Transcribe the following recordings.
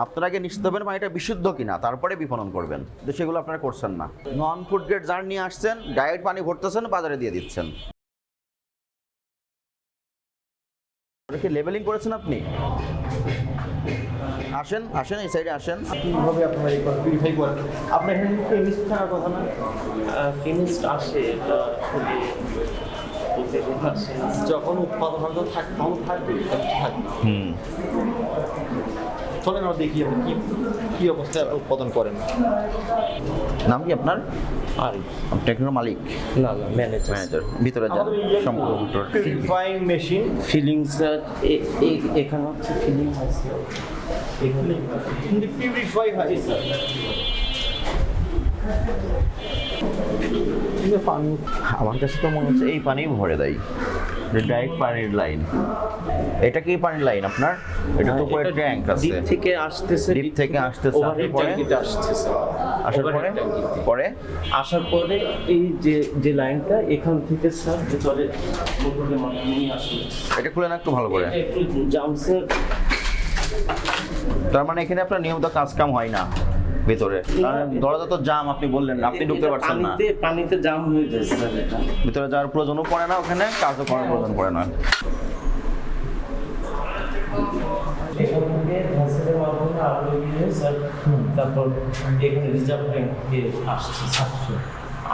আপনারা আগে নিশ্চিত হবেন পানিটা বিশুদ্ধ কিনা, তারপরে বিপণন করবেন, কিন্তু সেগুলো আপনারা করছেন না। নন ফুড গ্রেড জার নিয়ে আসছেন, ডাইরেক্ট পানি ভরতেছেন, বাজারে দিয়ে দিচ্ছেন। কি লেবেলিং করেছেন আপনি? আসেন আসেন, এই সাইডে আসেন। কিভাবে আপনারা এই পিউরিফাই করেন? আপনার এখানে কেমিস্ট থাকার কথা না? কেমিস্ট আসে, এটা আসলে প্রতিদিন আসে। যখন উৎপাদন হয় তখন থাকবে চলেন আমরা দেখি আপনি কি অবস্থায় উৎপাদন করেন। নাম কি আপনার? আর আপনি একজন মালিক? না ম্যানেজার। ম্যানেজার। ভিতরে যান, সম্পূর্ণ ভিতরে। পিউরিফাইং মেশিন ফিলিংস এখানে হচ্ছে ফিলিং আছে, এখানে পিউরিফাই হয় পানি। আমার কাছে তো মনে হচ্ছে এই পানি ভরে দেয়, ডাইরেক্ট পানির লাইন। এটা কি পানির লাইন আপনার? এটা তো উপরে ট্যাঙ্ক আছে, ডিপ থেকে আসতেছে, ডিপ থেকে আসতেছে, ওভারহেড ট্যাঙ্কিতে আসতেছে। আসার পরে আসার পরে এই যে লাইনটা এখান থেকে স্যার ভিতরে মোটরের মাধ্যমে আসে। এটা খুলে না একটু ভালো করে। একটু জামসের, তার মানে এখানে আপনার নিয়মিত কাজ কাম হয় না ভিতরে, কারণ দরজা তো জাম, আপনি বললেন আপনি ঢুকতে পারছেন না। পানিতে জাম হয়ে যায় স্যার, এটা ভিতরে যাওয়ার প্রয়োজনও পড়ে না, ওখানে কাজও করার প্রয়োজন পড়ে না। এখান থেকে ভ্যাসেলের মাধ্যমে আলো দিয়ে স্যার, তারপর এখানে রিজার্ভ ট্যাঙ্কে আসছে।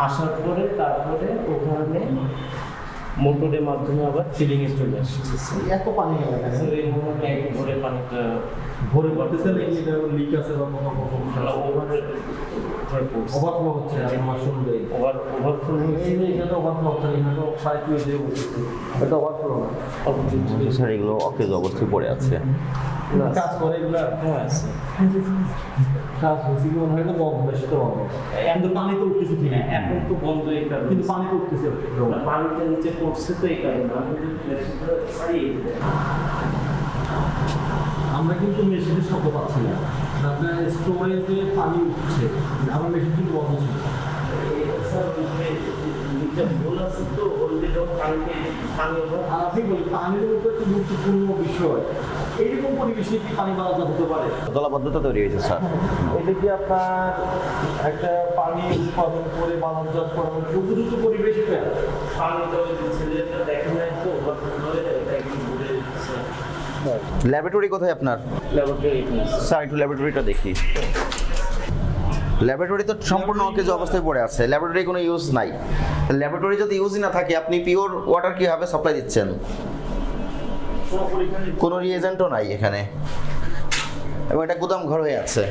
আসার পরে তারপরে ওখানে মোটরের মাধ্যমে আবার ফিলিং এ চলে আসছে। এত পানি স্যার এই মোটর ট্যাঙ্ক ভরে পানিটা ভরে পড়তেছে নাকি এটা লিক আছে বা কোনো ওভারফ্লো হচ্ছে আর আমার শুনবে ওভারফ্লো হয়েছে। এখানে ওভারফ্লো হচ্ছে এখানে তো সাইড দিয়ে বসেছে, এটা ওভারফ্লো না। স্যার এগুলো অকেজ অবস্থায় পড়ে আছে। কাজ করে এগুলা? হ্যাঁ স্যার, কাজ হয়েছে কি মনে হয় না? বন্ধ, বেশি তো বন্ধ, কিন্তু পানি তো উঠতেছে ঠিক আছে। এখন তো বন্ধ এই কারণে, কিন্তু পানি তো উঠতেছে, পানিটা নিচে পড়ছে তো এই কারণে। আমরা কিন্তু মেশিনের শব্দ পাচ্ছি না, আপনার স্টোরেজে পানি উঠছে, আমার মেশিন কিন্তু বন্ধ ছিল। আর আপনি বলি পানির উপর একটি গুরুত্বপূর্ণ বিষয়, এইরকম পরিবেশে কি পানি বাড়াতে হতে পারে? জলাবদ্ধতা তৈরি হয়েছে স্যার। এটা কি আপনার একটা পানি উৎপাদন করে বাণিজ্যজাত করার উপযুক্ত পরিবেশ এটা? পানিটা ছেলেটা দেখে নাই তো, একদিন ঘুরে দিচ্ছে। ল্যাবরেটরি কোথায় আপনার? ল্যাবরেটরি স্যার একটু ল্যাবরেটরিটা দেখি। ল্যাবরেটরি তো সম্পূর্ণ অকেজ অবস্থায় পড়ে আছে, ল্যাবরেটরি কোনো ইউজ নাই। ল্যাবরেটরি যদি ইউজই না থাকে, আপনি পিওর ওয়াটার কীভাবে সাপ্লাই দিচ্ছেন? কোনো রিএজেন্টও নাই এখানে, এবং এটা গুদাম ঘর হয়ে আছে।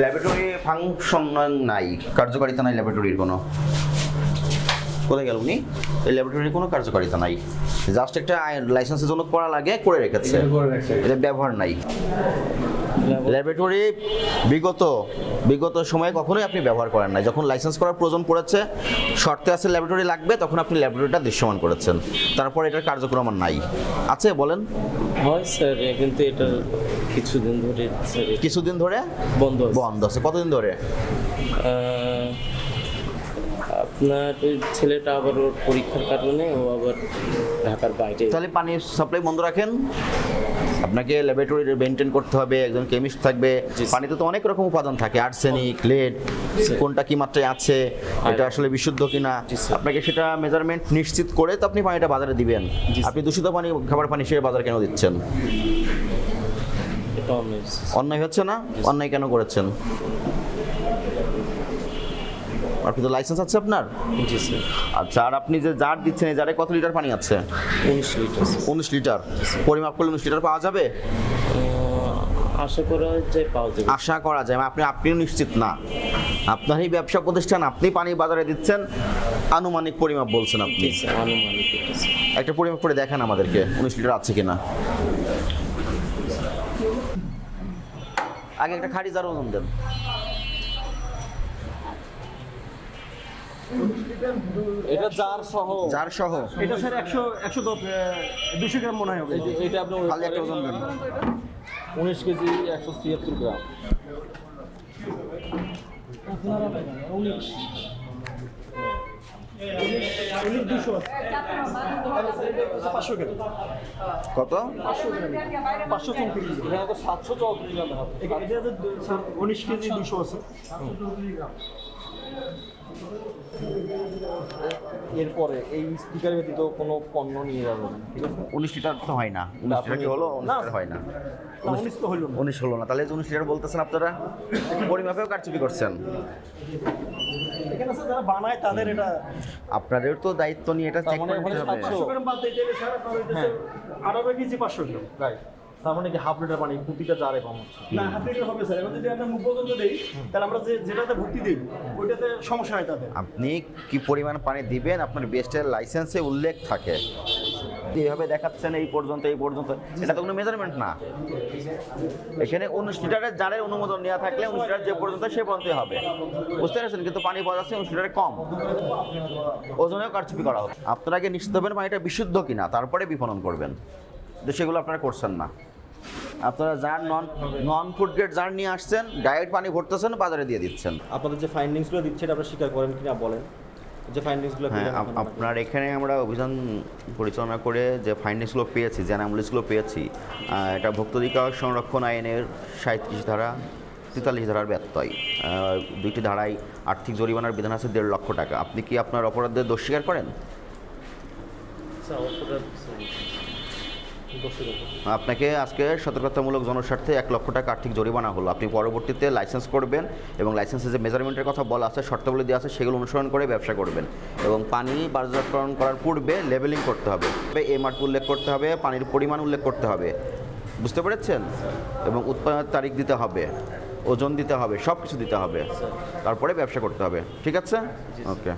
ল্যাবরেটরি ফাংশন নাই, কার্যকারিতা নাই ল্যাবরেটরির কোনো। কোথায় গেল উনি? এই ল্যাবরেটরির কোনো কার্যকারিতা নাই, জাস্ট একটা লাইসেন্সের জন্য করা লাগে, করে রেখেছে, এটা ব্যবহার নাই। ল্যাবরেটরি বিগত সময়ে কখনোই আপনি ব্যবহার করেন নাই। যখন লাইসেন্স করার প্রয়োজন পড়েছে, শর্তে আছে ল্যাবরেটরি লাগবে, তখন আপনি ল্যাবরেটরিটা দৃশ্যমান করেছেন, তারপর এটার কার্যক্রম আর নাই। আছে বলেন? হয় স্যার, কিন্তু এটা কিছুদিন ধরে বন্ধ আছে। কতদিন ধরে? আপনার ছেলেটা আবার ওর পরীক্ষার কারণে ও আবার ঢাকার বাইরে। তাহলে পানির সাপ্লাই বন্ধ রাখেন, আপনাকে ল্যাবরেটরি মেনটেন করতে হবে, একজন কেমিস্ট থাকবে। পানিতে তো অনেক রকম উপাদান থাকে, আর্সেনিক, লেড, কোনটা কি মাত্রায় আছে, এটা আসলে বিশুদ্ধ কিনা, আপনাকে সেটা মেজারমেন্ট নিশ্চিত করে তো আপনি পানিটা বাজারে দিবেন। আপনি দূষিত পানি, খাবার পানি হিসেবে বাজারে কেন দিচ্ছেন? এটা অন্যায় হচ্ছে না? অন্যায় কেন করেছেন? আপনি তো লাইসেন্স আছে আপনার? জি স্যার। আচ্ছা, আর আপনি যে জার দিচ্ছেন, এই জারে কত লিটার পানি আছে? 19 লিটার। 19 লিটার। পরিমাপ করলে 19 লিটার পাওয়া যাবে? আশা করা যায় পাওয়া যাবে। আশা করা যায়, আপনিও নিশ্চিত না। আপনার এই ব্যবসা প্রতিষ্ঠান, আপনি পানি বাজারে দিচ্ছেন, আনুমানিক পরিমাপ বলছেন আপনি। আনুমানিক একটা পরিমাপ করে দেখান আমাদেরকে 19 লিটার আছে কিনা। আগে একটা খাঁটি জার ওজন দেন। এটা জার সহ এটা স্যার 200 গ্রাম মনে হয় হবে। এটা আপনি খালি একটা ওজন দেন। 19 কেজি 176 গ্রাম। 19 200 আছে 500 কেজি কত? 534 এখানে তো 734 গ্রাম হবে। এটা 19 কেজি 200 আছে এরপরে এই স্টিকার ব্যতীত কোনো পণ্য নিয়ে যাবে না, ঠিক আছে? 19 লিটার তো হয় না, 19 লিটার কি হলো? 19 লিটার হয় না, 19 তো হইল না 19 হলো না, তাহলে 19 লিটার বলতেছেন আপনারা, পরিমাপেও কারচুপি করছেন। এখানে আছে যারা বানায় তাদের এটা আপনাদের তো দায়িত্ব নিয়ে এটা চেক মানে করতে ওখানে হবে। 700 গ্রাম বাদ দিতে গেলে স্যার আপনার হইতেছে 18 কেজি 500 গ্রাম রাইট, তার মানে কি হাফ লিটার পানি প্রতিটা জারে কম হচ্ছে? না হাফ লিটার হবে স্যার এখন যদি আমরা মুখ পর্যন্ত দেই তাহলে আমরা যেটাতে ভর্তি দিই ওইটাতে সমস্যা হয় তাদের আপনি কি পরিমাণ পানি দিবেন আপনার বেস্টের লাইসেন্সে উল্লেখ থাকে। এইভাবে দেখাচ্ছেন এই পর্যন্ত, এটা তো কোনো মেজারমেন্ট না। এখানে 19 লিটারের জারের অনুমোদন নেওয়া থাকলে 19 লিটার যে পর্যন্ত সে পর্যন্তই হবে, বুঝতে পারছেন? কিন্তু পানি পাওয়া যাচ্ছে 19 লিটারের কম, ওজনেও কারচুপি করা হবে। আপনারা আগে নিশ্চিত হবেন পানিটা বিশুদ্ধ কিনা, তারপরে বিপণন করবেন, তো সেগুলো আপনারা করছেন না। আপনারা jar non food grade jar নিয়ে আসছেন, ডাইরেক্ট পানি ভরতেছেন, বাজারে দিয়ে দিচ্ছেন। আপনাদের যে ফাইন্ডিংসগুলো দিচ্ছে এটা আপনারা স্বীকার করেন কিনা বলেন, যে ফাইন্ডিংসগুলো হ্যাঁ, আপনার এখানে আমরা অভিযান পরিচালনা করে যে ফাইন্ডিংসগুলো পেয়েছি, যে অ্যানামলিসগুলো পেয়েছি, এটা ভোক্তাধিকার সংরক্ষণ আইনের 37 ধারা 43 ধারার ব্যত্যয়। দুইটি ধারায় আর্থিক জরিমানার বিধান আছে 1.5 লক্ষ টাকা। আপনি কি আপনার অপরাধের দোষ স্বীকার করেন? আপনাকে আজকে সতর্কতামূলক জনস্বার্থে 1 লক্ষ টাকা আর্থিক জরিমানা হলো। আপনি পরবর্তীতে লাইসেন্স করবেন এবং লাইসেন্সে যে মেজারমেন্টের কথা বলা আছে, শর্তাবলী দেওয়া আছে, সেগুলো অনুসরণ করে ব্যবসা করবেন। এবং পানি বাজারজাতকরণ করার পূর্বে লেবেলিং করতে হবে, এমআরপি উল্লেখ করতে হবে, পানির পরিমাণ উল্লেখ করতে হবে, বুঝতে পেরেছেন? এবং উৎপাদনের তারিখ দিতে হবে, ওজন দিতে হবে, সব কিছু দিতে হবে, তারপরে ব্যবসা করতে হবে, ঠিক আছে? ওকে।